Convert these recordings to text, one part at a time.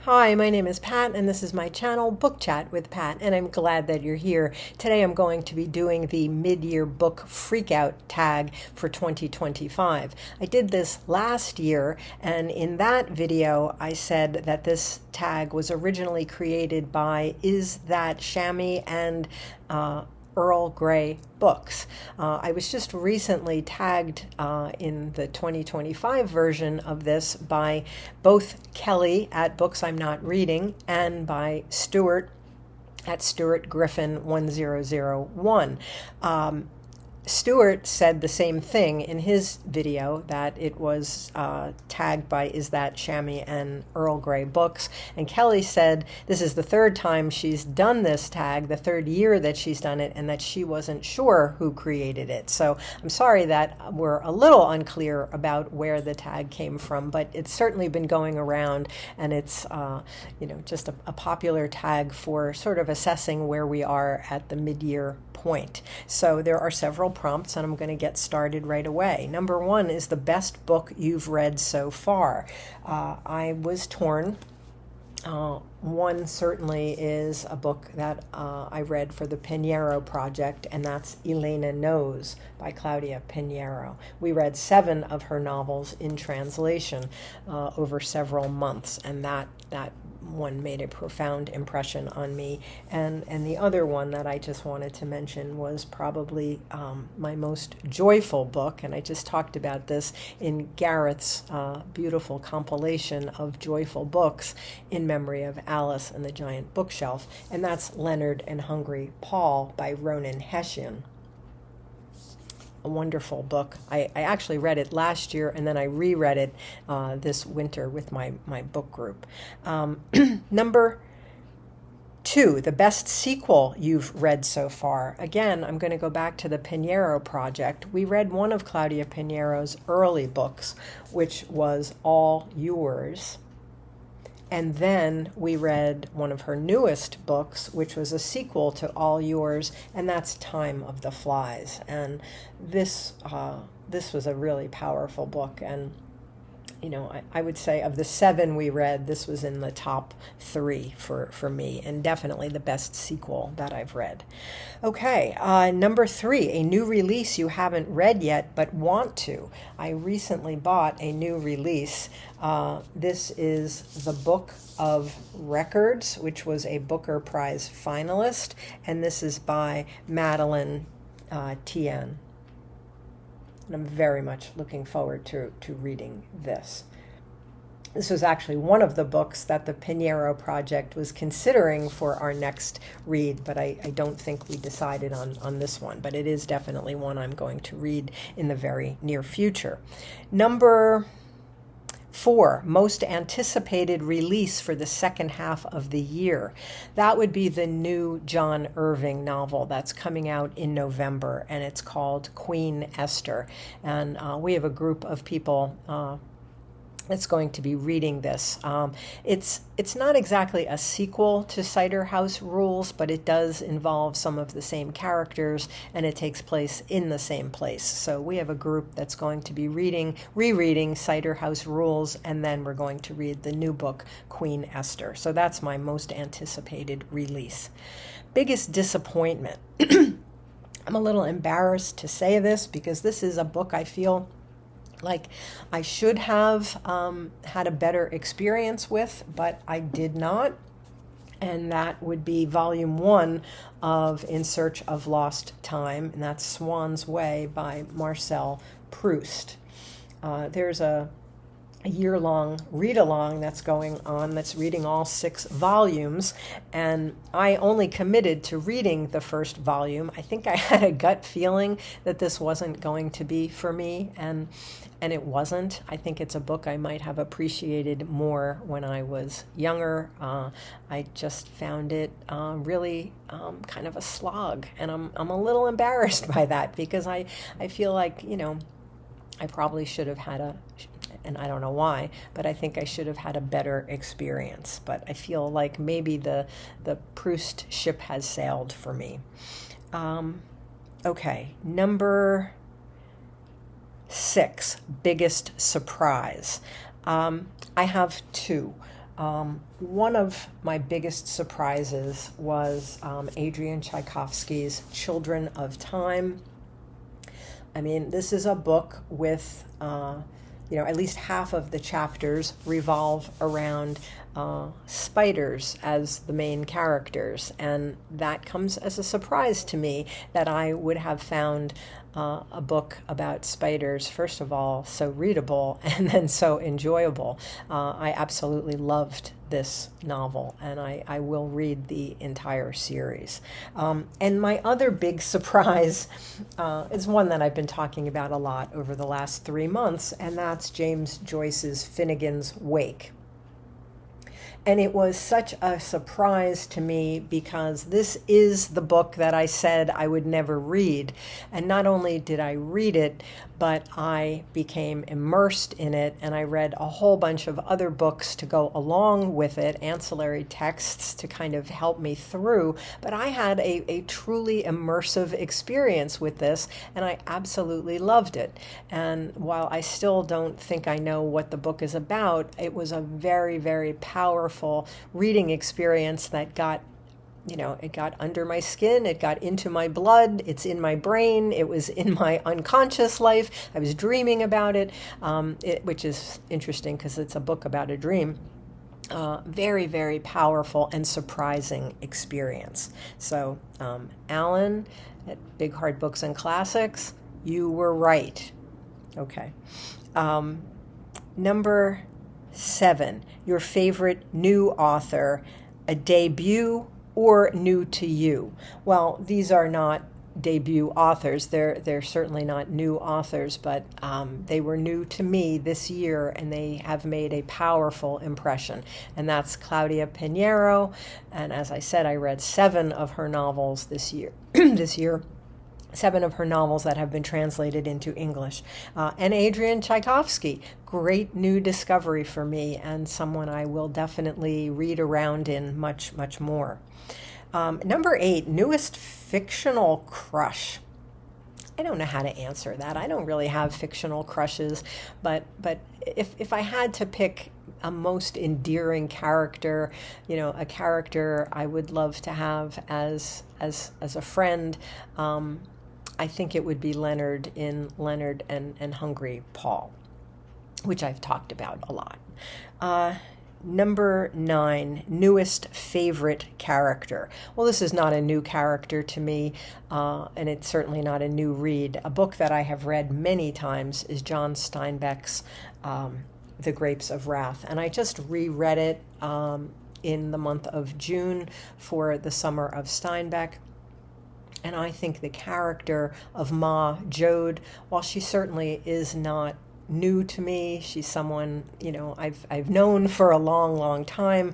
Hi, my name is Pat, and this is my channel, Book Chat with Pat, and I'm glad that you're here. Today I'm going to be doing the mid-year book freakout tag for 2025. I did this last year, and in that video I said that this tag was originally created by IsThatChami and Earl Grey books. I was just recently tagged in the 2025 version of this by both Kelly at Books I'm Not Reading and by Stuart at Stuart Griffin 1001. Stuart said the same thing in his video, that it was tagged by IsThatChami and Earl Grey books. And Kelly said this is the third time she's done this tag, the third year that she's done it, and that she wasn't sure who created it. So I'm sorry that we're a little unclear about where the tag came from, but it's certainly been going around, and it's just a popular tag for sort of assessing where we are at the mid-year point. So there are several prompts, and I'm going to get started right away. Number one is the best book you've read so far. I was torn. One certainly is a book that I read for the Pinheiro Project, and that's Elena Knows by Claudia Pinheiro. We read 7 of her novels in translation over several months, and that one made a profound impression on me. And the other one that I just wanted to mention was probably my most joyful book, and I just talked about this in Gareth's beautiful compilation of joyful books in memory of Alice and the Giant Bookshelf, and that's Leonard and Hungry Paul by Ronan Hession. A wonderful book. I actually read it last year, and then I reread it this winter with my book group. Number 2, the best sequel you've read so far. Again, I'm going to go back to the Pinheiro Project. We read one of Claudia Pinheiro's early books, which was All Yours. And then we read one of her newest books, which was a sequel to All Yours, and that's Time of the Flies. And this was a really powerful book. And, I would say of the 7 we read, this was in the top 3 for me, and definitely the best sequel that I've read. Okay, number 3, a new release you haven't read yet but want to. I recently bought a new release. This is The Book of Records, which was a Booker Prize finalist, and this is by Madeline Tien. And I'm very much looking forward to reading this. This was actually one of the books that the Pinheiro Project was considering for our next read, but I don't think we decided on this one. But it is definitely one I'm going to read in the very near future. Number 4, most anticipated release for the second half of the year. That would be the new John Irving novel that's coming out in November, and it's called Queen Esther. And we have a group of people that's going to be reading this. It's not exactly a sequel to Cider House Rules, but it does involve some of the same characters, and it takes place in the same place. So we have a group that's going to be rereading Cider House Rules, and then we're going to read the new book, Queen Esther. So that's my most anticipated release. Biggest disappointment. I'm a little embarrassed to say this because this is a book I feel like I should have had a better experience with, but I did not. And that would be volume 1 of In Search of Lost Time, and that's Swan's Way by Marcel Proust. There's a year-long read-along that's going on that's reading all 6 volumes, and I only committed to reading the first volume. I think I had a gut feeling that this wasn't going to be for me, and it wasn't. I think it's a book I might have appreciated more when I was younger. I just found it really kind of a slog, and I'm a little embarrassed by that because I feel like, I probably should have had and I don't know why, but I think I should have had a better experience. But I feel like maybe the Proust ship has sailed for me. Okay, number 6, biggest surprise. I have 2. One of my biggest surprises was Adrian Tchaikovsky's Children of Time. I mean, this is a book with, at least half of the chapters revolve around spiders as the main characters. And that comes as a surprise to me that I would have found a book about spiders, first of all, so readable and then so enjoyable. I absolutely loved this novel, and I will read the entire series. And my other big surprise is one that I've been talking about a lot over the last 3 months, and that's James Joyce's Finnegan's Wake. And it was such a surprise to me because this is the book that I said I would never read. And not only did I read it, but I became immersed in it, and I read a whole bunch of other books to go along with it, ancillary texts to kind of help me through. But I had a truly immersive experience with this, and I absolutely loved it. And while I still don't think I know what the book is about, it was a very, very powerful reading experience that got it got under my skin, it got into my blood, it's in my brain, it was in my unconscious life, I was dreaming about it, which is interesting because it's a book about a dream. Very, very powerful and surprising experience. So, Alan at Big Hard Books and Classics, you were right. Okay. Number 7, your favorite new author, a debut or new to you. Well, these are not debut authors. They're certainly not new authors, but they were new to me this year, and they have made a powerful impression. And that's Claudia Pinheiro. And as I said, I read 7 of her novels this year. 7 of her novels that have been translated into English. And Adrian Tchaikovsky, great new discovery for me, and someone I will definitely read around in much, much more. Number 8, newest fictional crush. I don't know how to answer that. I don't really have fictional crushes, but if I had to pick a most endearing character, a character I would love to have as a friend, I think it would be Leonard in Leonard and Hungry Paul, which I've talked about a lot. Number 9, newest favorite character. Well, this is not a new character to me, and it's certainly not a new read. A book that I have read many times is John Steinbeck's The Grapes of Wrath, and I just reread it in the month of June for the Summer of Steinbeck. And I think the character of Ma Jode, while she certainly is not new to me, she's someone I've known for a long, long time.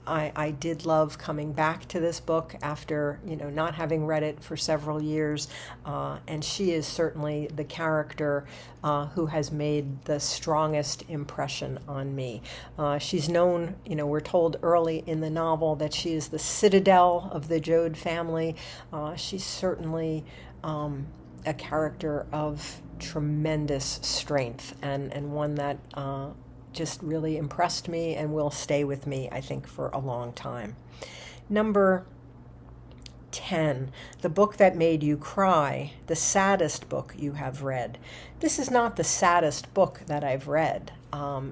I did love coming back to this book after not having read it for several years, and she is certainly the character who has made the strongest impression on me. She's known, we're told early in the novel that she is the citadel of the Jode family. She's certainly a character of tremendous strength, and one that just really impressed me and will stay with me, I think, for a long time. Number 10, the book that made you cry, the saddest book you have read. This is not the saddest book that I've read.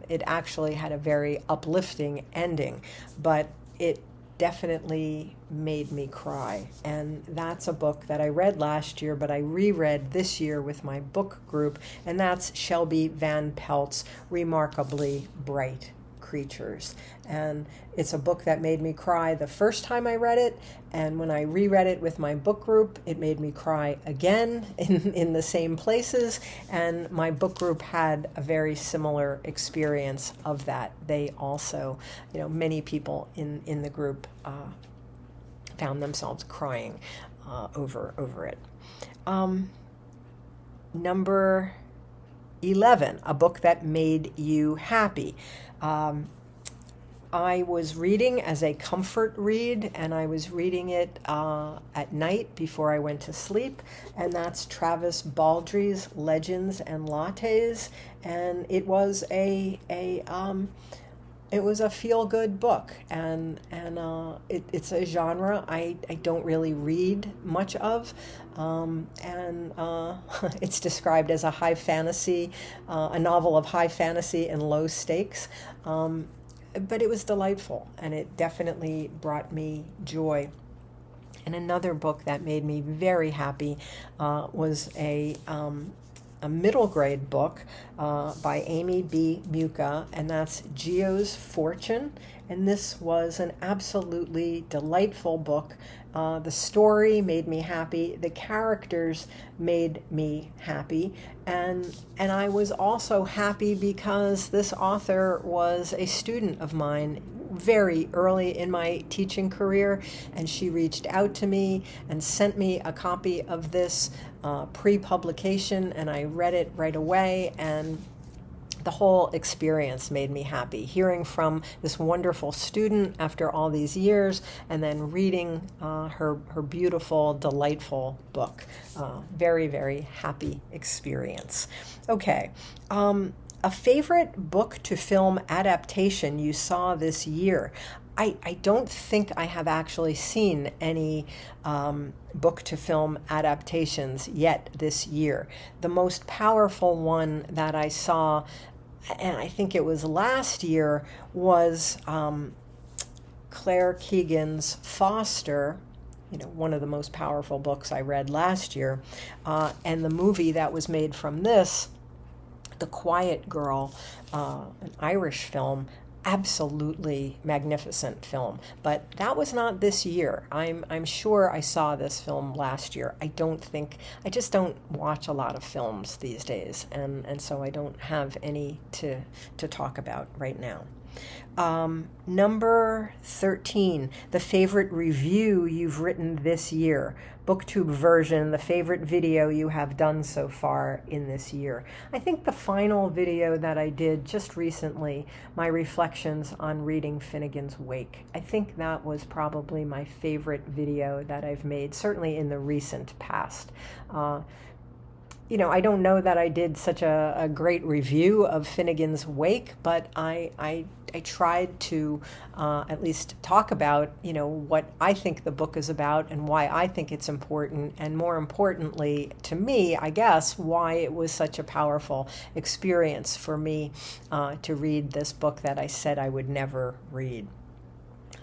It actually had a very uplifting ending, but it definitely made me cry. And that's a book that I read last year, but I reread this year with my book group, and that's Shelby Van Pelt's Remarkably Bright Creatures. And it's a book that made me cry the first time I read it, and when I reread it with my book group, it made me cry again in the same places, and my book group had a very similar experience of that. They also, many people in the group found themselves crying over it. Number 11, a book that made you happy. I was reading as a comfort read, and I was reading it at night before I went to sleep, and that's Travis Baldry's Legends and Lattes, and it was a it was a feel-good book, it's a genre I don't really read much of, and it's described as a high fantasy, a novel of high fantasy and low stakes, but it was delightful, and it definitely brought me joy. And another book that made me very happy was a middle grade book by Amy B. Muka, and that's Geo's Fortune. And this was an absolutely delightful book. The story made me happy. The characters made me happy. And I was also happy because this author was a student of mine very early in my teaching career, and she reached out to me and sent me a copy of this pre-publication, and I read it right away, and the whole experience made me happy. Hearing from this wonderful student after all these years, and then reading her beautiful, delightful book. Very, very happy experience. Okay. A favorite book to film adaptation you saw this year? I don't think I have actually seen any book to film adaptations yet this year. The most powerful one that I saw, and I think it was last year, was Claire Keegan's Foster, one of the most powerful books I read last year, and the movie that was made from this, The Quiet Girl, an Irish film, absolutely magnificent film. But that was not this year. I'm sure I saw this film last year. I just don't watch a lot of films these days, and so I don't have any to talk about right now. Number 13, the favorite review you've written this year. Booktube version, the favorite video you have done so far in this year. I think the final video that I did just recently, my reflections on reading Finnegan's Wake, I think that was probably my favorite video that I've made, certainly in the recent past. I don't know that I did such a great review of Finnegan's Wake, but I tried to at least talk about, what I think the book is about and why I think it's important, and more importantly to me, I guess, why it was such a powerful experience for me to read this book that I said I would never read.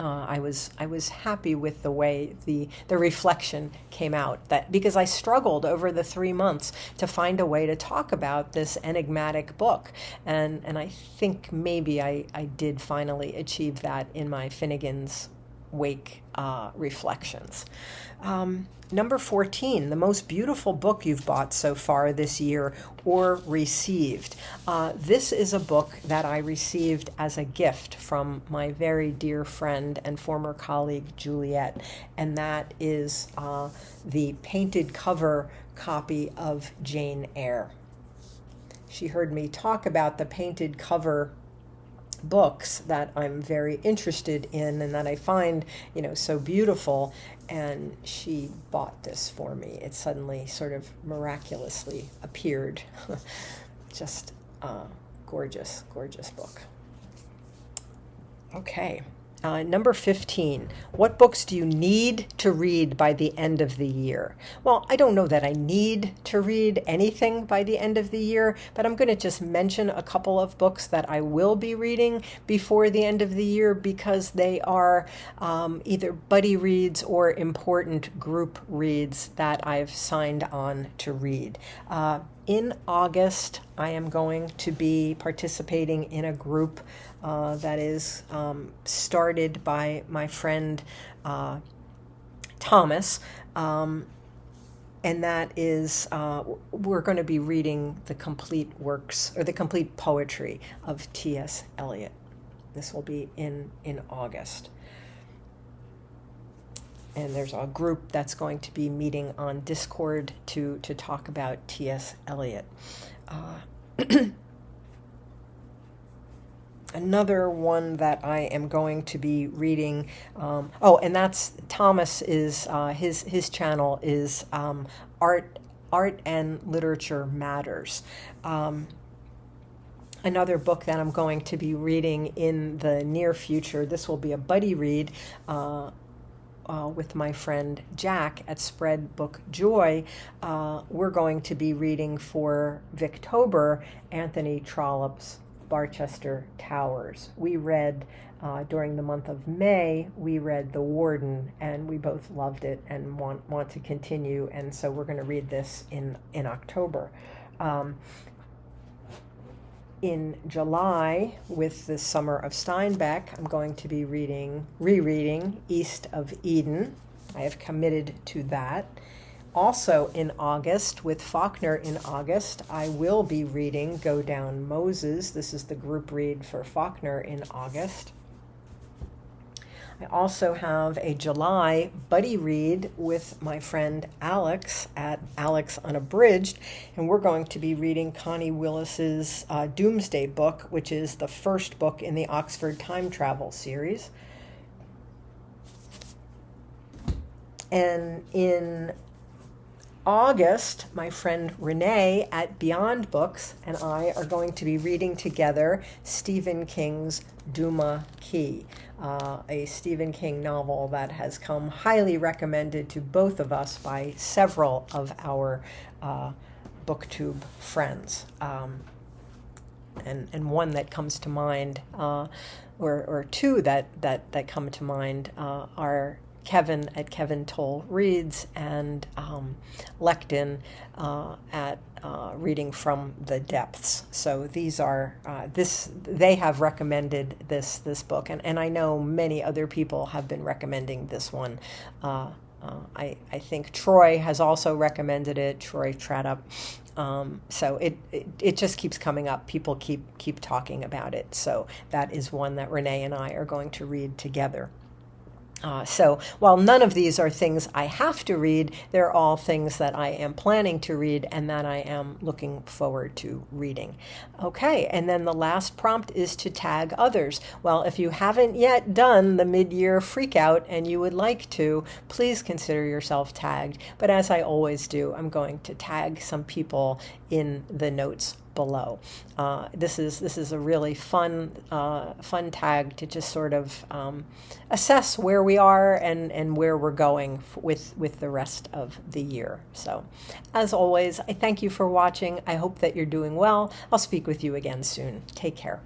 I was happy with the way the reflection came out, that because I struggled over the 3 months to find a way to talk about this enigmatic book, and I think maybe I did finally achieve that in my Finnegan's Wake reflections. Number 14, the most beautiful book you've bought so far this year or received. This is a book that I received as a gift from my very dear friend and former colleague, Juliet, and that is the painted cover copy of Jane Eyre. She heard me talk about the painted cover books that I'm very interested in and that I find, so beautiful, and she bought this for me. It suddenly sort of miraculously appeared. Just gorgeous, gorgeous book. Okay. Number 15, what books do you need to read by the end of the year? Well, I don't know that I need to read anything by the end of the year, but I'm going to just mention a couple of books that I will be reading before the end of the year because they are either buddy reads or important group reads that I've signed on to read. In August, I am going to be participating in a group that is started by my friend Thomas, and that is, we're going to be reading the complete works, or the complete poetry of T.S. Eliot. This will be in August. And there's a group that's going to be meeting on Discord to talk about T.S. Eliot. Another one that I am going to be reading, and that's Thomas is his channel is Art and Literature Matters. another book that I'm going to be reading in the near future. This will be a buddy read with my friend Jack at Spread Book Joy. We're going to be reading for Victober Anthony Trollope's Barchester Towers. We read during the month of May, we read The Warden, and we both loved it and want to continue, and so we're going to read this in October. In July, with the Summer of Steinbeck, I'm going to be rereading East of Eden. I have committed to that. Also in August, with Faulkner in August, I will be reading Go Down Moses. This is the group read for Faulkner in August. I also have a July buddy read with my friend Alex at Alex Unabridged, and we're going to be reading Connie Willis's Doomsday Book, which is the first book in the Oxford Time Travel series. And in August, my friend Renee at Beyond Books and I are going to be reading together Stephen King's Duma Key, a Stephen King novel that has come highly recommended to both of us by several of our Booktube friends. And one that comes to mind, or two that come to mind, are Kevin at Kevin Toll Reads and Lectin at Reading from the Depths. So these are they have recommended this book, and I know many other people have been recommending this one. I think Troy has also recommended it, Troy Tradup. So it just keeps coming up. People keep talking about it. So that is one that Renee and I are going to read together. So while none of these are things I have to read, they're all things that I am planning to read and that I am looking forward to reading. Okay, and then the last prompt is to tag others. Well, if you haven't yet done the mid-year freakout and you would like to, please consider yourself tagged. But as I always do, I'm going to tag some people in the notes below. This is a really fun tag to just sort of assess where we are and where we're going with the rest of the year. So, as always, I thank you for watching. I hope that you're doing well. I'll speak with you again soon. Take care.